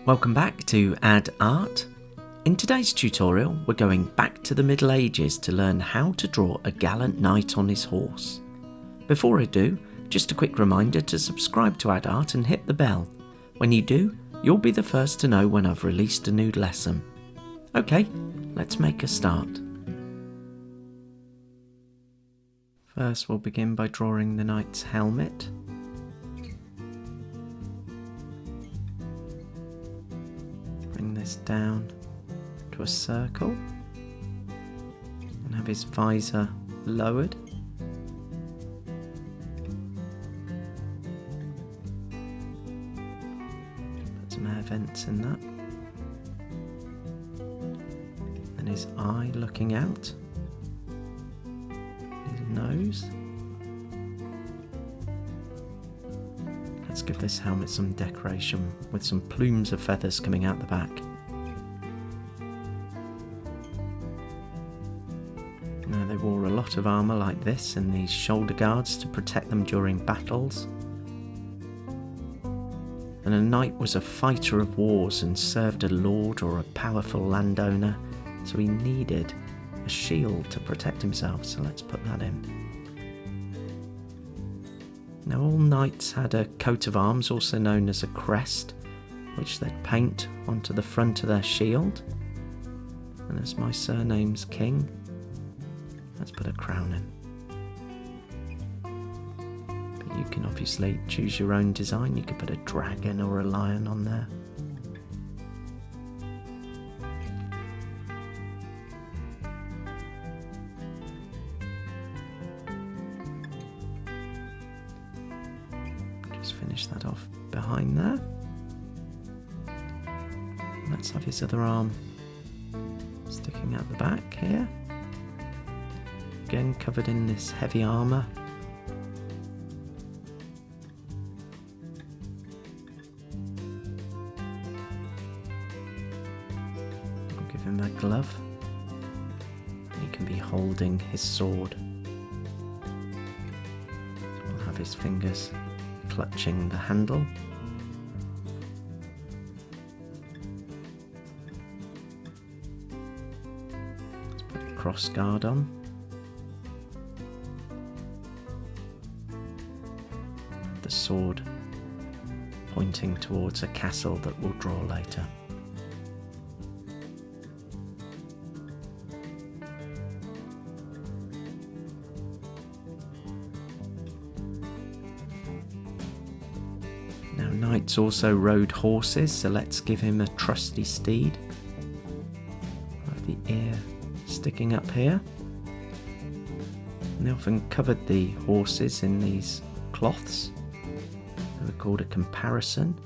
Welcome back to Add Art. In today's tutorial, we're going back to the Middle Ages to learn how to draw a gallant knight on his horse. Before I do, just a quick reminder to subscribe to Add Art and hit the bell. When you do, you'll be the first to know when I've released a new lesson. Okay, let's make a start. First, we'll begin by drawing the knight's helmet. Bring this down to a circle and have his visor lowered. Put some air vents in that. And his eye looking out. His nose. Let's give this helmet some decoration with some plumes of feathers coming out the back. Now they wore a lot of armour like this and these shoulder guards to protect them during battles. And a knight was a fighter of wars and served a lord or a powerful landowner, so he needed a shield to protect himself, so let's put that in. Now all knights had a coat of arms, also known as a crest, which they'd paint onto the front of their shield. And as my surname's King, let's put a crown in. But you can obviously choose your own design. You could put a dragon or a lion on there. Finish that off behind there. Let's have his other arm sticking out the back here. Again covered in this heavy armour. I'll give him a glove. He can be holding his sword. We'll have his fingers clutching the handle. Let's put a cross guard on. The sword pointing towards a castle that we'll draw later. Now knights also rode horses, so let's give him a trusty steed. Have the ear sticking up here. And they often covered the horses in these cloths. They were called a comparison.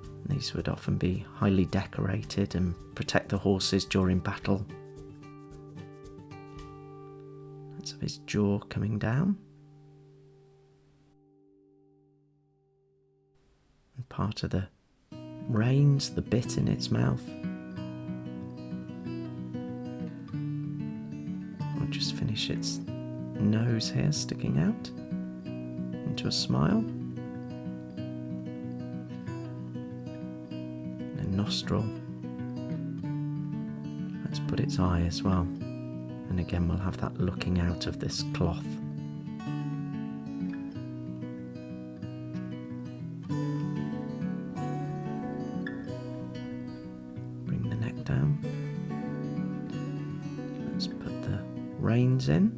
And these would often be highly decorated and protect the horses during battle. Let's have his jaw coming down. And part of the reins, the bit in its mouth. I'll just finish its nose here sticking out into a smile. And a nostril. Let's put its eye as well. And again we'll have that looking out of this cloth. Down. Let's put the reins in.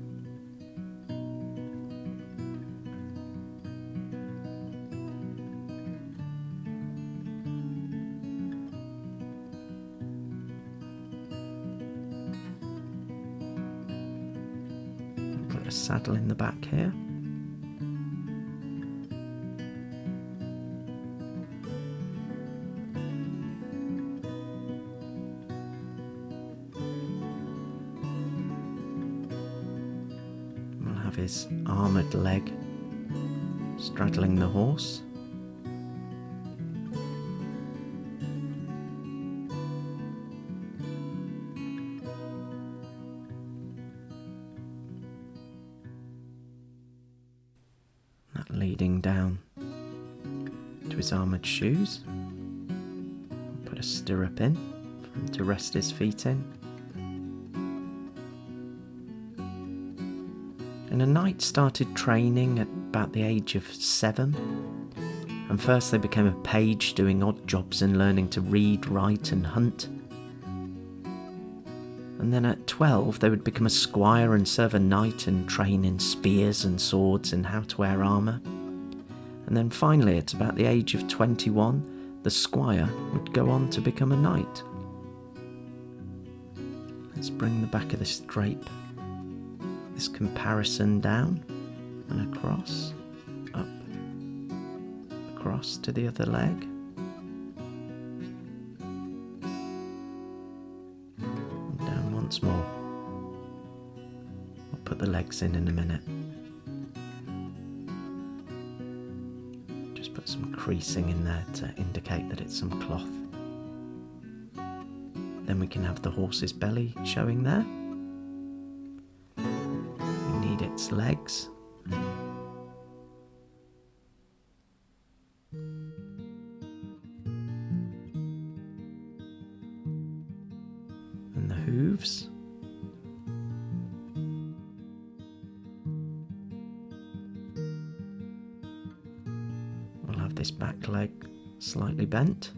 Put a saddle in the back here. His armoured leg straddling the horse. That leading down to his armoured shoes. Put a stirrup in for him to rest his feet in. And a knight started training at about the age of 7. And first they became a page doing odd jobs and learning to read, write and hunt. And then at 12 they would become a squire and serve a knight and train in spears and swords and how to wear armour. And then finally at about the age of 21 the squire would go on to become a knight. Let's bring the back of this drape, this comparison down and across, up, across to the other leg. And down once more. I'll put the legs in a minute. Just put some creasing in there to indicate that it's some cloth. Then we can have the horse's belly showing there. We need its legs. And the hooves. We'll have this back leg slightly bent.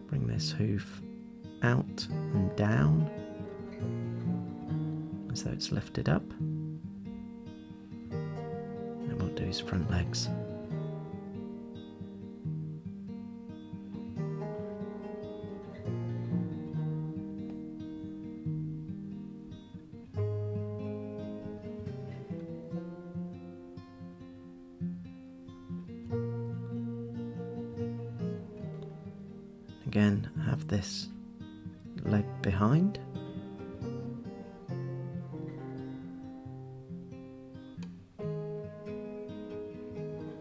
Bring this hoof out and down as though it's lifted up. And we'll do his front legs. Again, have this leg behind.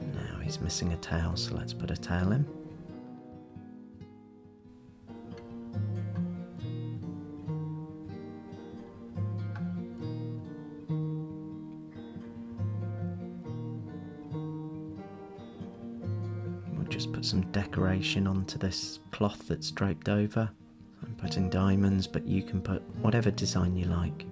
Now he's missing a tail, so let's put a tail in. Just put some decoration onto this cloth that's draped over. I'm putting diamonds, but you can put whatever design you like.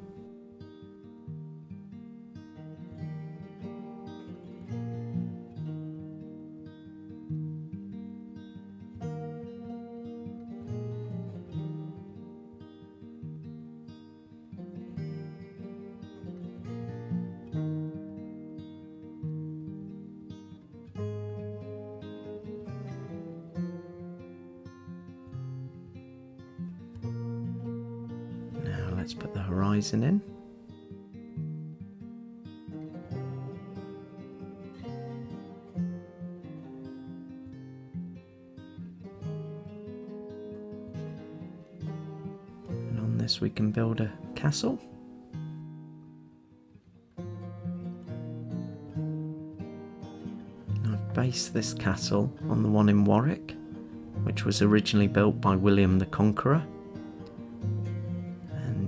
Let's put the horizon in. And on this we can build a castle. And I've based this castle on the one in Warwick, which was originally built by William the Conqueror.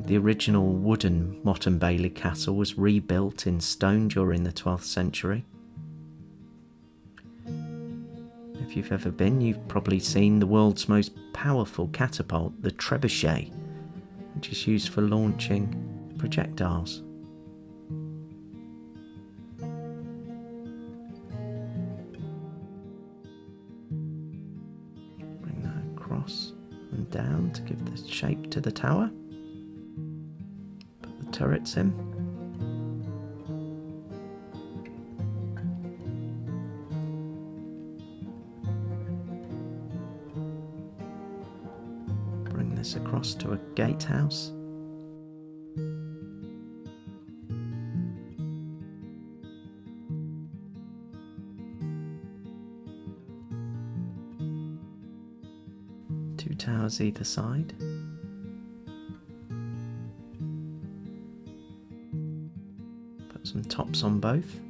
The original wooden Motte and Bailey castle was rebuilt in stone during the 12th century. If you've ever been, you've probably seen the world's most powerful catapult, the trebuchet, which is used for launching projectiles. Bring that across and down to give the shape to the tower. Turrets in. Bring this across to a gatehouse. Two towers either side. Some tops on both.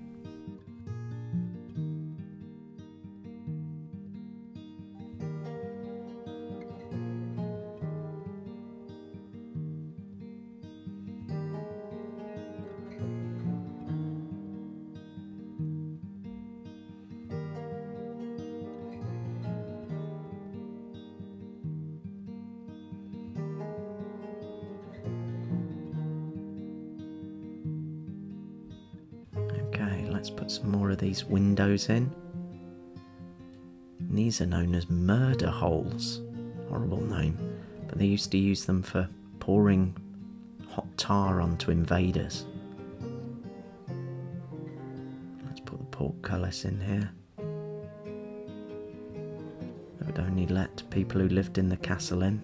let's put some more of these windows in. And these are known as murder holes. Horrible name. But they used to use them for pouring hot tar onto invaders. Let's put the portcullis in here. That would only let people who lived in the castle in.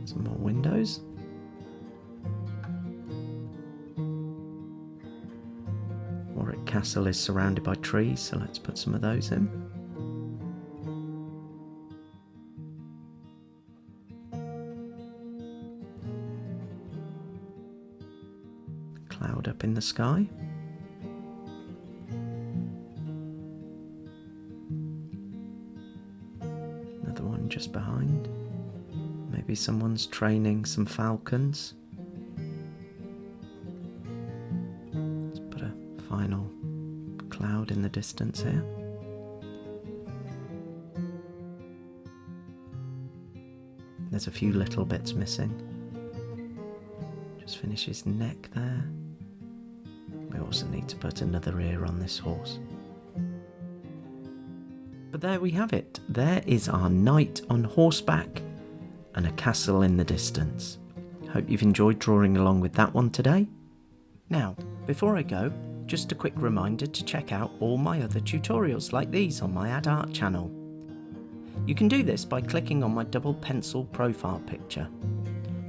Some more windows. Warwick Castle is surrounded by trees, so let's put some of those in. Cloud up in the sky. Another one just behind. Maybe someone's training some falcons. Let's put a final cloud in the distance here. There's a few little bits missing. Just finish his neck there. We also need to put another ear on this horse. But there we have it. There is our knight on horseback and a castle in the distance. Hope you've enjoyed drawing along with that one today. Now, before I go, just a quick reminder to check out all my other tutorials like these on my Add Art channel. You can do this by clicking on my double pencil profile picture.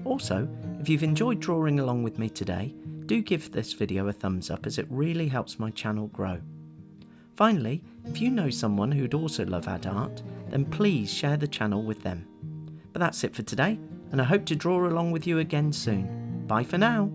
Also, if you've enjoyed drawing along with me today, do give this video a thumbs up as it really helps my channel grow. Finally, if you know someone who'd also love Add Art, then please share the channel with them. But that's it for today, and I hope to draw along with you again soon. Bye for now.